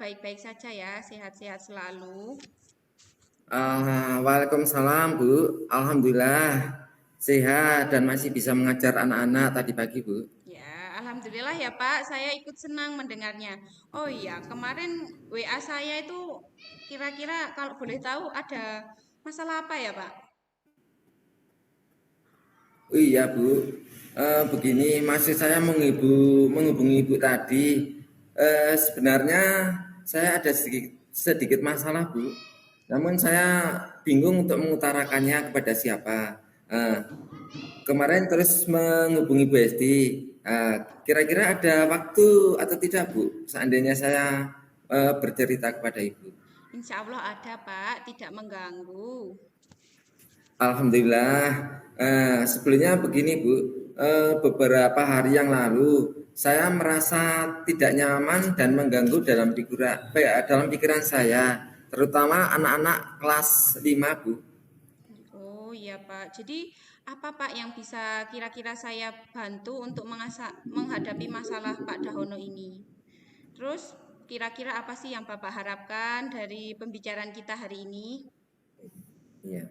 baik-baik saja ya, sehat-sehat selalu. Waalaikumsalam Bu. Alhamdulillah sehat dan masih bisa mengajar anak-anak tadi pagi Bu. Ya, alhamdulillah ya Pak, saya ikut senang mendengarnya. Oh iya, kemarin WA saya itu kira-kira kalau boleh tahu ada masalah apa ya Pak? Oh iya Bu, begini maksud saya menghubungi Ibu tadi. Sebenarnya saya ada sedikit masalah Bu. Namun saya bingung untuk mengutarakannya kepada siapa. Kemarin terus menghubungi Bu Esti. Kira-kira ada waktu atau tidak Bu? Seandainya saya bercerita kepada Ibu. Insya Allah ada Pak, tidak mengganggu. Alhamdulillah. Sebelumnya begini Bu, beberapa hari yang lalu saya merasa tidak nyaman dan mengganggu dalam pikiran saya, terutama anak-anak kelas 5 Bu. Oh iya Pak, jadi apa Pak yang bisa kira-kira saya bantu untuk menghadapi masalah Pak Dahono ini? Terus kira-kira apa sih yang Bapak harapkan dari pembicaraan kita hari ini? Ya.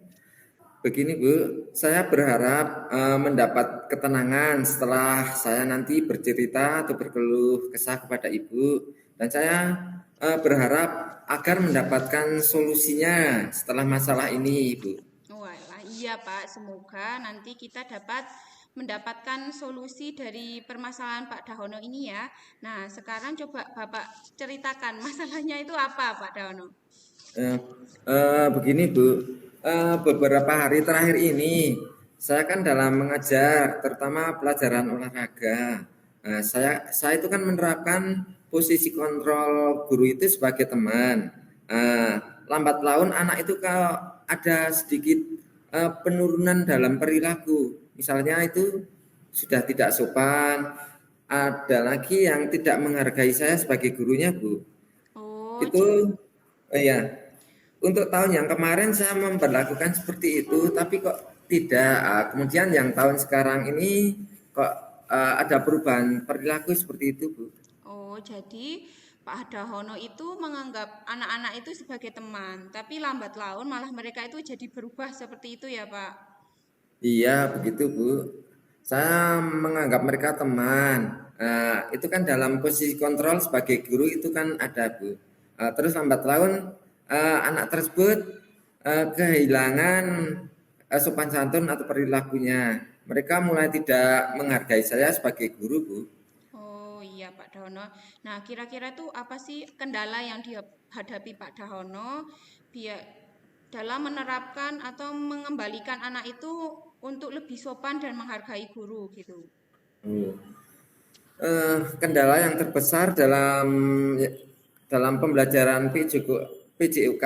Begini Bu, saya berharap mendapat ketenangan setelah saya nanti bercerita atau berkeluh kesah kepada Ibu, dan saya berharap agar mendapatkan solusinya setelah masalah ini Ibu. Walah, iya Pak, semoga nanti kita dapat mendapatkan solusi dari permasalahan Pak Dahono ini ya. Nah, sekarang coba Bapak ceritakan masalahnya itu apa Pak Dahono? Eh, Begini Bu, beberapa hari terakhir ini saya kan dalam mengajar, terutama pelajaran olahraga. Saya itu kan menerapkan posisi kontrol guru itu sebagai teman. Eh, Lambat laun anak itu kalau ada sedikit penurunan dalam perilaku, misalnya itu sudah tidak sopan, ada lagi yang tidak menghargai saya sebagai gurunya Bu. Oh, Itu ya, untuk tahun yang kemarin saya memperlakukan seperti itu, tapi kok tidak. Kemudian yang tahun sekarang ini kok ada perubahan perilaku seperti itu, Bu. oh, jadi Pak Dahono itu menganggap anak-anak itu sebagai teman, tapi lambat laun malah mereka itu jadi berubah seperti itu ya Pak. Iya, begitu, Bu. Saya menganggap mereka teman. Itu kan dalam posisi kontrol sebagai guru itu kan ada, Bu. Terus lambat laun anak tersebut kehilangan sopan santun atau perilakunya. Mereka mulai tidak menghargai saya sebagai guru, Bu. Oh iya Pak Dahono. Nah, kira-kira tuh apa sih kendala yang dihadapi Pak Dahono biar dalam menerapkan atau mengembalikan anak itu untuk lebih sopan dan menghargai guru gitu. Hmm. Kendala yang terbesar dalam pembelajaran PJUK,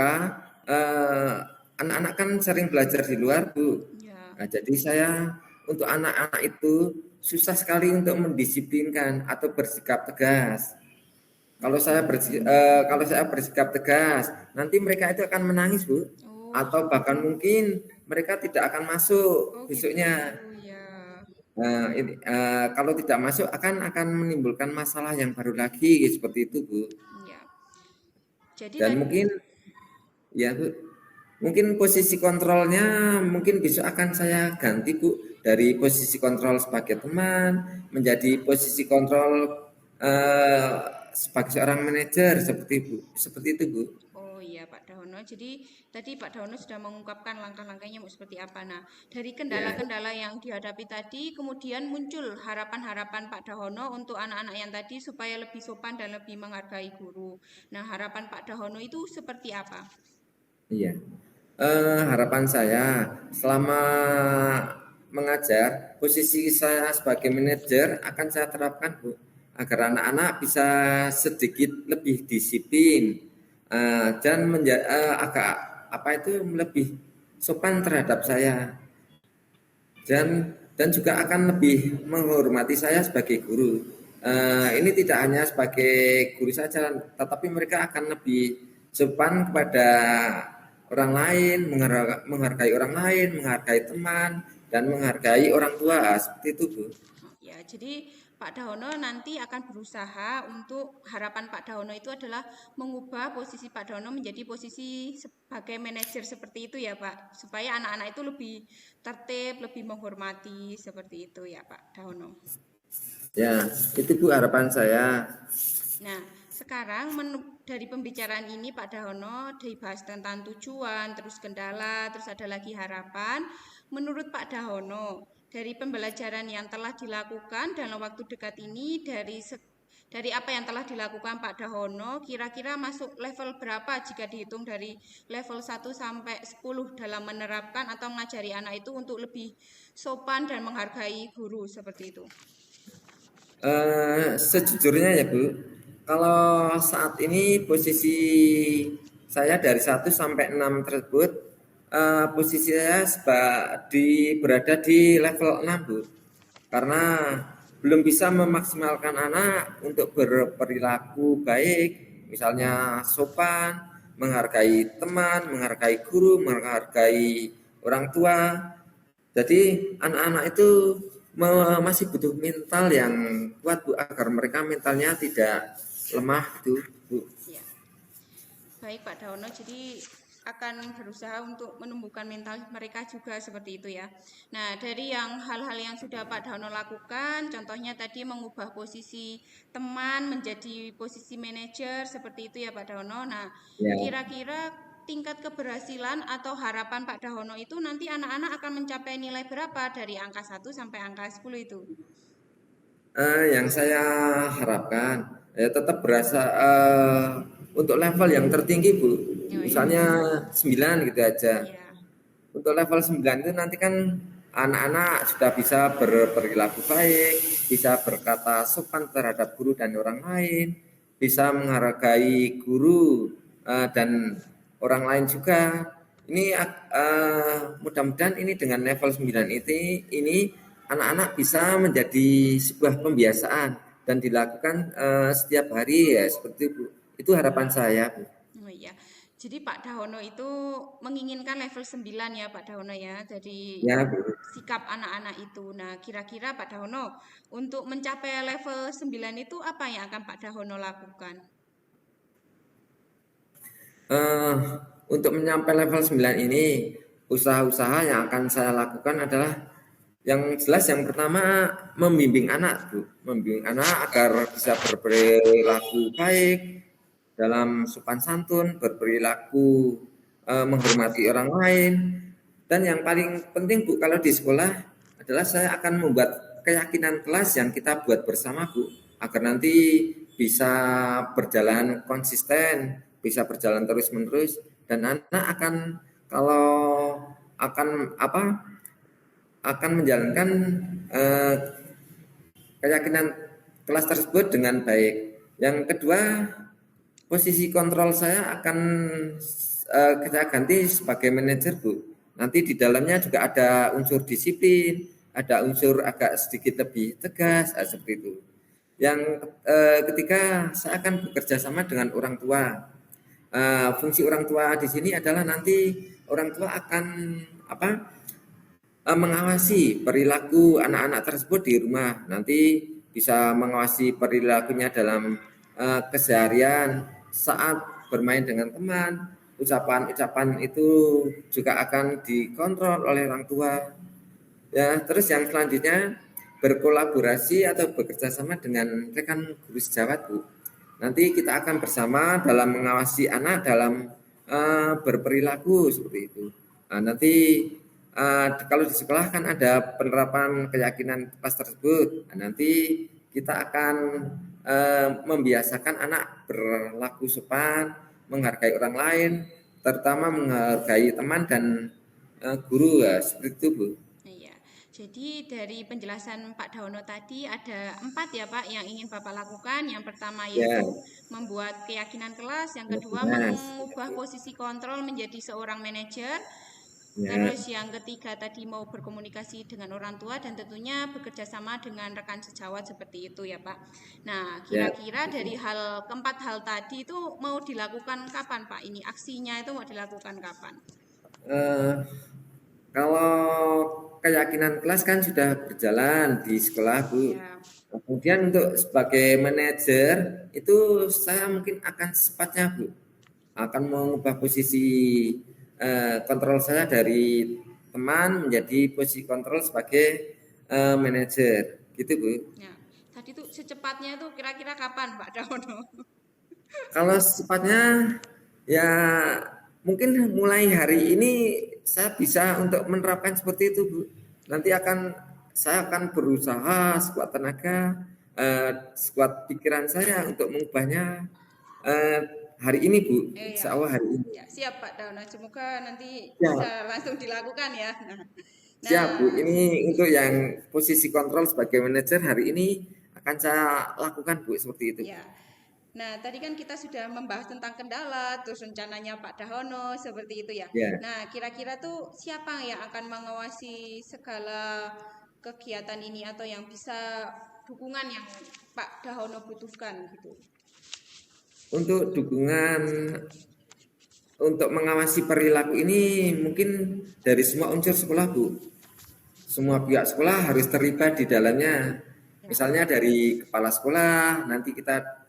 eh, anak-anak kan sering belajar di luar, Bu. Ya. Nah, jadi saya untuk anak-anak itu susah sekali untuk mendisiplinkan atau bersikap tegas. Kalau saya bersikap tegas, nanti mereka itu akan menangis, Bu. Oh Atau gitu. bahkan mungkin mereka tidak akan masuk Oh gitu. besoknya. Ya. Kalau tidak masuk akan menimbulkan masalah yang baru lagi seperti itu Bu. Ya. Jadi Dan tadi mungkin ya Bu, mungkin posisi kontrolnya mungkin besok akan saya ganti Bu, dari posisi kontrol sebagai teman menjadi posisi kontrol eh, sebagai seorang manajer seperti itu Bu. Oh iya Pak Dahono. Jadi tadi Pak Dahono sudah mengungkapkan langkah-langkahnya mau seperti apa. Nah, dari Ya. kendala-kendala yang dihadapi tadi, kemudian muncul harapan-harapan Pak Dahono untuk anak-anak yang tadi supaya lebih sopan dan lebih menghargai guru. Nah, harapan Pak Dahono itu seperti apa? Iya. Harapan saya selama mengajar, posisi saya sebagai manajer akan saya terapkan, Bu, agar anak-anak bisa sedikit lebih disiplin dan agak apa itu lebih sopan terhadap saya dan juga akan lebih menghormati saya sebagai guru. Ini tidak hanya sebagai guru saja, tetapi mereka akan lebih sopan kepada orang lain, menghargai orang lain, menghargai teman, dan menghargai orang tua. Seperti itu, Bu. Ya, jadi Pak Dahono nanti akan berusaha untuk harapan Pak Dahono itu adalah mengubah posisi Pak Dahono menjadi posisi sebagai manajer seperti itu ya Pak, supaya anak-anak itu lebih tertib, lebih menghormati seperti itu ya Pak Dahono. Ya, itu Bu harapan saya. Nah, sekarang dari pembicaraan ini Pak Dahono dibahas tentang tujuan, terus kendala, terus ada lagi harapan. Menurut Pak Dahono, dari pembelajaran yang telah dilakukan dalam waktu dekat ini, dari apa yang telah dilakukan Pak Dahono, kira-kira masuk level berapa jika dihitung dari level 1 sampai 10 dalam menerapkan atau mengajari anak itu untuk lebih sopan dan menghargai guru seperti itu? Sejujurnya ya Bu, kalau saat ini posisi saya dari 1 sampai 6 tersebut, posisi saya berada di level 6 Bu. Karena belum bisa memaksimalkan anak untuk berperilaku baik, misalnya sopan, menghargai teman, menghargai guru, menghargai orang tua. Jadi anak-anak itu masih butuh mental yang kuat Bu, agar mereka mentalnya tidak lemah itu Bu. Ya. Baik Pak Dahono, jadi akan berusaha untuk menumbuhkan mental mereka juga seperti itu ya. Nah, dari hal-hal yang sudah Pak Dahono lakukan, contohnya tadi mengubah posisi teman menjadi posisi manajer seperti itu ya Pak Dahono. Nah, Ya. kira-kira tingkat keberhasilan atau harapan Pak Dahono itu nanti anak-anak akan mencapai nilai berapa dari angka 1 sampai angka 10 itu? Yang saya harapkan ya tetap berasa untuk level yang tertinggi Bu. Oh iya. Misalnya 9 gitu aja. Iya. Untuk level 9 itu nanti kan anak-anak sudah bisa berperilaku baik, bisa berkata sopan terhadap guru dan orang lain, bisa menghargai guru dan orang lain juga. Ini mudah-mudahan ini dengan level 9 ini anak-anak bisa menjadi sebuah pembiasaan dan dilakukan setiap hari ya seperti itu. Itu harapan saya, Bu. Oh iya. Jadi Pak Dahono itu menginginkan level 9 ya Pak Dahono ya. Jadi Ya, Bu. sikap anak-anak itu. Nah, kira-kira Pak Dahono untuk mencapai level 9 itu apa yang akan Pak Dahono lakukan? Eh, untuk mencapai level 9 ini, usaha-usaha yang akan saya lakukan adalah yang jelas yang pertama membimbing anak, Bu. Membimbing anak agar bisa berperilaku baik dalam sopan santun, berperilaku menghormati orang lain. Dan yang paling penting Bu, kalau di sekolah adalah saya akan membuat keyakinan kelas yang kita buat bersama Bu, agar nanti bisa berjalan konsisten, bisa berjalan terus-menerus dan anak akan kalau akan menjalankan eh, keyakinan kelas tersebut dengan baik. Yang kedua, posisi kontrol saya akan kita ganti sebagai manajer Bu. Nanti di dalamnya juga ada unsur disiplin, ada unsur agak sedikit lebih tegas, seperti itu. Yang ketiga, saya akan bekerja sama dengan orang tua. Fungsi orang tua di sini adalah nanti orang tua akan mengawasi perilaku anak-anak tersebut di rumah. Nanti bisa mengawasi perilakunya dalam keseharian saat bermain dengan teman. Ucapan-ucapan itu juga akan dikontrol oleh orang tua. Ya, terus yang selanjutnya berkolaborasi atau bekerja sama dengan rekan guru sejawat, Bu. Nanti kita akan bersama dalam mengawasi anak dalam berperilaku seperti itu. Nah, nanti kalau di sekolah kan ada penerapan keyakinan kelas tersebut. Nah, nanti kita akan membiasakan anak berlaku sopan, menghargai orang lain, terutama menghargai teman dan guru ya, seperti itu Bu. Iya. Jadi dari penjelasan Pak Dahono tadi ada 4 ya Pak yang ingin Bapak lakukan. Yang pertama Ya, yaitu membuat keyakinan kelas, yang kedua jelas. mengubah posisi kontrol menjadi seorang manajer. Ya, Terus yang ketiga tadi mau berkomunikasi dengan orang tua dan tentunya bekerja sama dengan rekan sejawat seperti itu ya Pak. Nah, ya. kira-kira dari keempat hal tadi itu mau dilakukan kapan Pak? Ini aksinya itu mau dilakukan kapan? Eh, kalau keyakinan kelas kan sudah berjalan di sekolah, Bu. Ya. Kemudian untuk sebagai manajer itu saya mungkin akan secepatnya, Bu, akan mengubah posisi kontrol saya dari teman menjadi posisi kontrol sebagai manajer, gitu, Bu. Ya. Tadi tuh secepatnya tuh kira-kira kapan Pak Dahono? Kalau secepatnya ya mungkin mulai hari ini saya bisa untuk menerapkan seperti itu, Bu. Nanti saya akan berusaha sekuat tenaga, sekuat pikiran saya untuk mengubahnya eh, hari ini, Bu. Ya. Insya Allah hari ini. Ya, siap Pak Dahono. Semoga nanti Siap, bisa langsung dilakukan ya. siap, Bu. Nah, Ini untuk yang posisi kontrol sebagai manajer hari ini akan saya lakukan, Bu, seperti itu. ya. Nah, tadi kan kita sudah membahas tentang kendala, terus rencananya Pak Dahono, seperti itu ya. Ya. Nah, kira-kira tuh siapa yang akan mengawasi segala kegiatan ini atau yang bisa dukungan yang Pak Dahono butuhkan gitu? Untuk dukungan untuk mengawasi perilaku ini mungkin dari semua unsur sekolah, Bu. Semua pihak sekolah harus terlibat di dalamnya. Ya. Misalnya dari kepala sekolah, nanti kita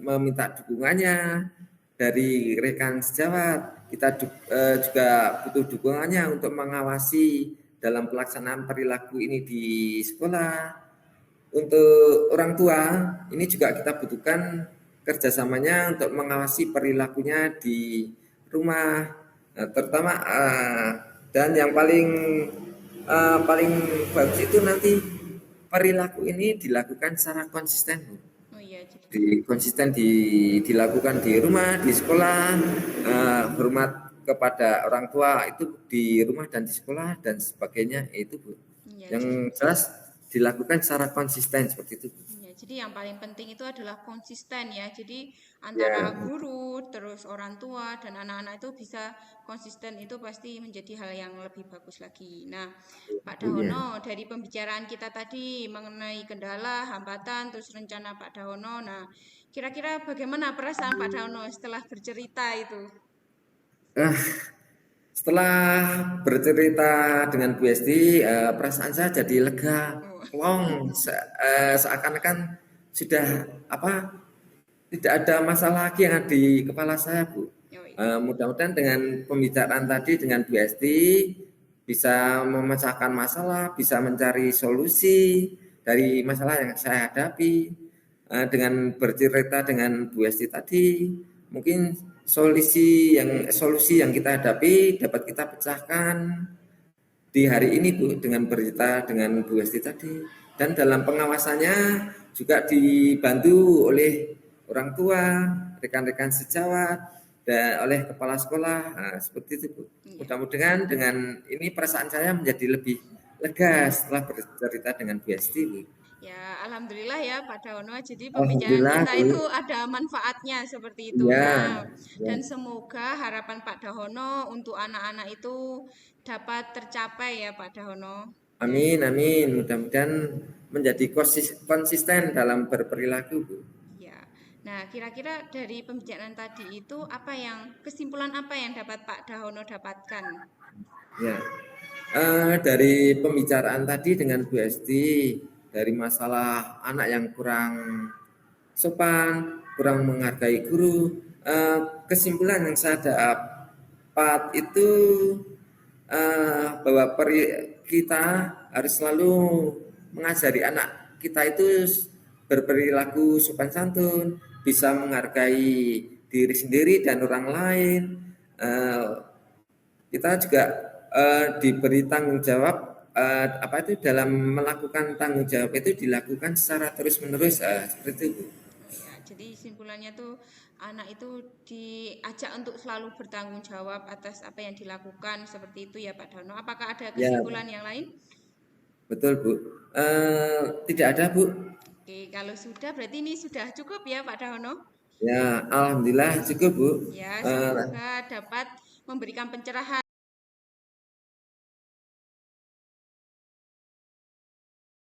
meminta dukungannya dari rekan sejawat. Kita juga butuh dukungannya untuk mengawasi dalam pelaksanaan perilaku ini di sekolah. Untuk orang tua, ini juga kita butuhkan kerjasamanya untuk mengawasi perilakunya di rumah, terutama dan yang paling bagus itu nanti perilaku ini dilakukan secara konsisten, Bu. Oh iya, Konsisten dilakukan di rumah, di sekolah, hormat kepada orang tua itu di rumah dan di sekolah dan sebagainya itu, Bu. iya, Yang jelas dilakukan secara konsisten seperti itu, Bu. ya, jadi yang paling penting itu adalah konsisten ya. Jadi antara Ya, guru, terus orang tua dan anak-anak itu bisa konsisten itu pasti menjadi hal yang lebih bagus lagi. Nah, Pak Bu, ya. Dahono, dari pembicaraan kita tadi mengenai kendala, hambatan, terus rencana Pak Dahono. Nah, kira-kira bagaimana perasaan Pak Dahono setelah bercerita itu? Eh, Setelah bercerita dengan Bu Esti, perasaan saya jadi lega, Oh, plong, seakan-akan sudah apa tidak ada masalah lagi yang ada di kepala saya, Bu. yoi. Mudah-mudahan dengan pembicaraan tadi dengan Bu Esti bisa memecahkan masalah, bisa mencari solusi dari masalah yang saya hadapi. Dengan bercerita dengan Bu Esti tadi, mungkin solusi yang kita hadapi dapat kita pecahkan di hari ini, Bu, dengan bercerita dengan Bu Esti tadi. Dan dalam pengawasannya juga dibantu oleh orang tua, rekan-rekan sejawat, dan oleh kepala sekolah. Nah, seperti itu, Bu. Iya. Mudah-mudahan dengan ini perasaan saya menjadi lebih lega setelah bercerita dengan Bu Esti, Bu. Ya, alhamdulillah ya Pak Dawono. Jadi pembicaraan Alhamdulillah, kita Bu. itu ada manfaatnya seperti itu. Ya, Nah, ya. dan semoga harapan Pak Dahono untuk anak-anak itu dapat tercapai ya Pak Dahono. Amin, amin. Mudah-mudahan menjadi konsisten dalam berperilaku, Bu. Ya. Nah, kira-kira dari pembicaraan tadi itu kesimpulan apa yang dapat Pak Dahono dapatkan? Ya, dari pembicaraan tadi dengan Bu Esti, dari masalah anak yang kurang sopan, kurang menghargai guru, kesimpulan yang saya dapat itu bahwa kita harus selalu mengajari anak kita itu berperilaku sopan santun, bisa menghargai diri sendiri dan orang lain. Kita juga diberi tanggung jawab apa itu dalam melakukan tanggung jawab itu dilakukan secara terus menerus seperti itu. Oh ya, jadi simpulannya tuh anak itu diajak untuk selalu bertanggung jawab atas apa yang dilakukan seperti itu ya Pak Dahono. Apakah ada Ya, kesimpulan yang lain? betul, Bu. Tidak ada, Bu. Oke, kalau sudah berarti ini sudah cukup ya Pak Dahono. Ya, alhamdulillah cukup, Bu. Ya, Eh, semoga dapat memberikan pencerahan